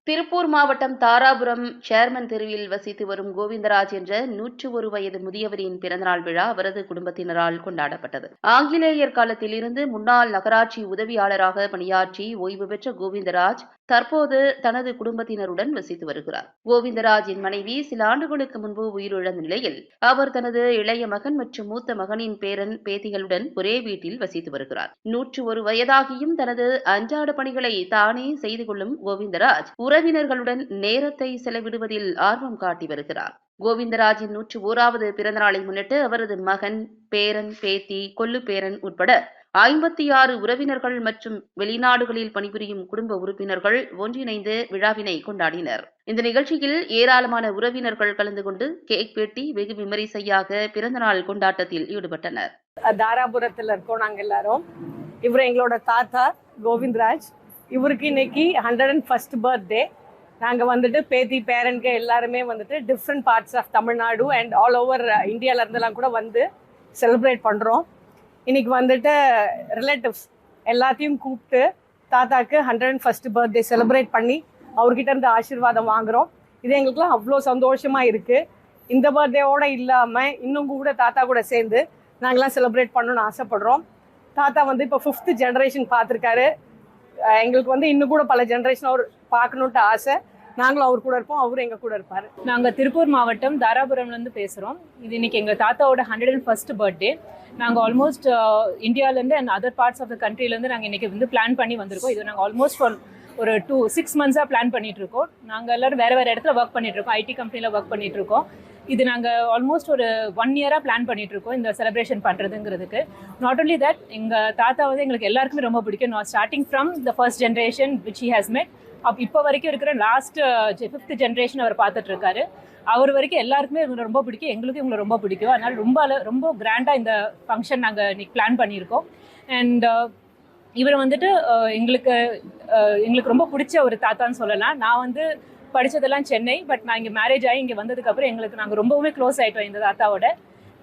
திருப்பூர் மாவட்டம் தாராபுரம் சேர்மன் தெருவில் வசித்து வரும் கோவிந்தராஜ் என்ற 101 வயது முதியவரின் பிறந்தநாள் விழா அவரது குடும்பத்தினரால் கொண்டாடப்பட்டது. ஆங்கிலேயர் காலத்திலிருந்து முன்னாள் நகராட்சி உதவியாளராக பணியாற்றி ஓய்வு பெற்ற கோவிந்தராஜ் தற்போது தனது குடும்பத்தினருடன் வசித்து வருகிறார். கோவிந்தராஜின் மனைவி சில ஆண்டுகளுக்கு முன்பு உயிரிழந்த நிலையில் அவர் தனது இளைய மகன் மற்றும் மூத்த மகனின் பேரன் பேத்திகளுடன் ஒரே வீட்டில் வசித்து வருகிறார். 101 வயதாகியும் தனது அன்றாட பணிகளை தானே செய்து கொள்ளும் கோவிந்தராஜ் உறவினர்களுடன் நேரத்தை செலவிடுவதில் ஆர்வம் காட்டி வருகிறார். கோவிந்தராஜின் 101வது பிறந்தநாளை முன்னிட்டு அவரது மகன், பேரன், பேத்தி, கொள்ளு பேரன் உட்பட 56 உறவினர்கள் மற்றும் வெளிநாடுகளில் பணிபுரியும் குடும்ப உறுப்பினர்கள் ஒன்றிணைந்து விழாவினை கொண்டாடினர். இந்த நிகழ்ச்சியில் ஏராளமான உறவினர்கள் கலந்து கொண்டு கேக் வெட்டி வெகு விமரிசையாக பிறந்தநாள் கொண்டாட்டத்தில் ஈடுபட்டனர். தாராபுரத்தில் இருக்கோம் நாங்கள் எல்லாரும். இவர் எங்களோட தாத்தா கோவிந்தராஜ். இவருக்கு இன்னைக்கு 101st பர்த்டே. நாங்கள் வந்துட்டு பேத்தி பேரன்க எல்லாருமே வந்துட்டு different parts of Tamil Nadu and all over இந்தியாவில இருந்தெல்லாம் கூட வந்து செலிப்ரேட் பண்ணுறோம். இன்னைக்கு வந்துட்டு ரிலேட்டிவ்ஸ் எல்லாத்தையும் கூப்பிட்டு தாத்தாக்கு 101st பர்த்டே செலிப்ரேட் பண்ணி அவர்கிட்ட இருந்து ஆசீர்வாதம் வாங்குகிறோம். இது எங்களுக்குலாம் அவ்வளோ சந்தோஷமாக இருக்குது. இந்த பர்த்டேவோட இல்லாமல் இன்னும் கூட தாத்தா கூட சேர்ந்து நாங்களாம் செலிப்ரேட் பண்ணணும்னு ஆசைப்படுறோம். தாத்தா வந்து இப்போ 5th ஜென்ரேஷன் பார்த்துருக்காரு. எங்களுக்கு வந்து இன்னும் கூட பல ஜென்ரேஷன் அவர் பார்க்கணுன்ட்டு ஆசை. நாங்களும் அவர் கூட இருப்போம், அவரும் எங்கள் கூட இருப்பார். நாங்கள் திருப்பூர் மாவட்டம் தாராபுரம்லேருந்து பேசுகிறோம். இது இன்னைக்கு எங்கள் தாத்தாவோட 101st பர்த்டே. நாங்கள் ஆல்மோஸ்ட் இந்தியாவிலேருந்து and other parts of the கண்ட்ரிலேருந்து நாங்கள் இன்றைக்கி வந்து பிளான் பண்ணி வந்திருக்கோம். இது நாங்கள் ஆல்மோஸ்ட் ஒரு 6 மந்த்ஸாக பிளான் பண்ணிகிட்ருக்கோம். நாங்கள் எல்லோரும் வேறு இடத்துல ஒர்க் பண்ணிகிட்ருக்கோம். ஐடி கம்பெனியில் ஒர்க் பண்ணிகிட்ருக்கோம். இது நாங்கள் ஆல்மோஸ்ட் ஒரு 1 இயராக பிளான் பண்ணிகிட்ருக்கோம் இந்த செலிப்ரேஷன் பண்ணுறதுங்கிறதுக்கு. நாட் ஒன்லி தட், எங்கள் தாத்தா வந்து எங்களுக்கு எல்லாருக்குமே ரொம்ப பிடிக்கும். Starting from the first generation which he has made இப்போ வரைக்கும் இருக்கிற லாஸ்ட் 5th ஜென்ரேஷன் அவர் பார்த்துட்ருக்காரு. அவர் வரைக்கும் எல்லாருக்குமே இவங்க ரொம்ப பிடிக்கும், எங்களுக்கும் இவங்களை ரொம்ப பிடிக்கும். அதனால் ரொம்ப கிராண்டாக இந்த ஃபங்க்ஷன் நாங்கள் இன்னைக்கு பிளான் பண்ணியிருக்கோம். அண்ட் இவர் வந்துட்டு எங்களுக்கு ரொம்ப பிடிச்ச ஒரு தாத்தான்னு சொல்லலாம். நான் வந்து படித்ததெல்லாம் சென்னை, பட் நான் இங்கே மேரேஜ் ஆகி இங்கே வந்ததுக்கப்புறம் நாங்கள் ரொம்பவுமே க்ளோஸ் ஆகிட்டோம் இந்த தாத்தாவோட.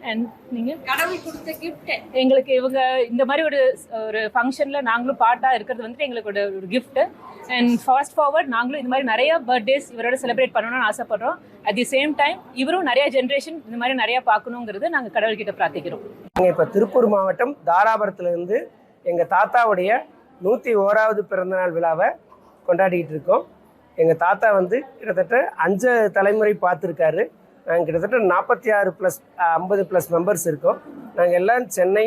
அண்ட் நீங்கள் கடவுள் கொடுத்த கிஃப்ட் எங்களுக்கு இவங்க இந்த மாதிரி ஒரு ஃபங்க்ஷனில் நாங்களும் பார்ட்டாக இருக்கிறது வந்துட்டு எங்களுக்கு ஒரு கிஃப்ட்டு. அண்ட் ஃபாஸ்ட் ஃபார்வர்ட் நாங்களும் இந்த மாதிரி நிறைய பர்த்டேஸ் இவரோட செலிப்ரேட் பண்ணணும்னு ஆசைப்படுறோம். அட் தி சேம் டைம் இவரும் நிறைய ஜென்ரேஷன் இந்த மாதிரி நிறையா பார்க்கணுங்கிறது நாங்கள் கடவுள்கிட்ட பிரார்த்திக்கிறோம். இப்போ திருப்பூர் மாவட்டம் தாராபுரத்துலேருந்து எங்கள் தாத்தாவுடைய 101வது பிறந்தநாள் விழாவை கொண்டாடிக்கிட்டு இருக்கோம். எங்கள் தாத்தா வந்து கிட்டத்தட்ட 5 தலைமுறை பார்த்துருக்காரு. நாங்கள் கிட்டத்தட்ட 46+50+ மெம்பர்ஸ் இருக்கோம். நாங்கள் எல்லாம் சென்னை,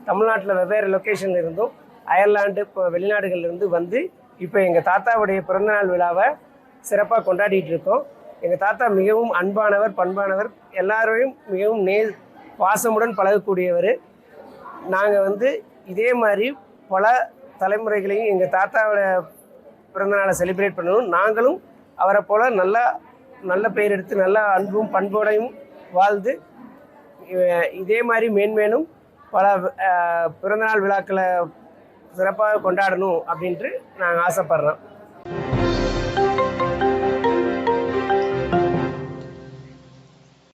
தமிழ்நாட்டில் வெவ்வேறு லொக்கேஷனில் இருந்தோம். அயர்லாண்டு, இப்போ வெளிநாடுகள்லேருந்து வந்து இப்போ எங்கள் தாத்தாவுடைய பிறந்தநாள் விழாவை சிறப்பாக கொண்டாடிட்டு இருக்கோம். எங்கள் தாத்தா மிகவும் அன்பானவர், பண்பானவர், எல்லாரையும் மிகவும் பாசமுடன் பழகக்கூடியவர். நாங்கள் வந்து இதே மாதிரி பல தலைமுறைகளையும் எங்கள் தாத்தாவோட பிறந்தநாளை செலிப்ரேட் பண்ணணும். நாங்களும் அவரை போல் நல்ல பெயர் எடுத்து நல்ல அன்பும் பண்போடையும் வாழ்ந்து இதே மாதிரி மேன்மேலும் பல பிறந்தநாள் விழாக்களை சிறப்பாக கொண்டாடணும் அப்படின்ட்டு நாங்கள் ஆசைப்படுறோம்.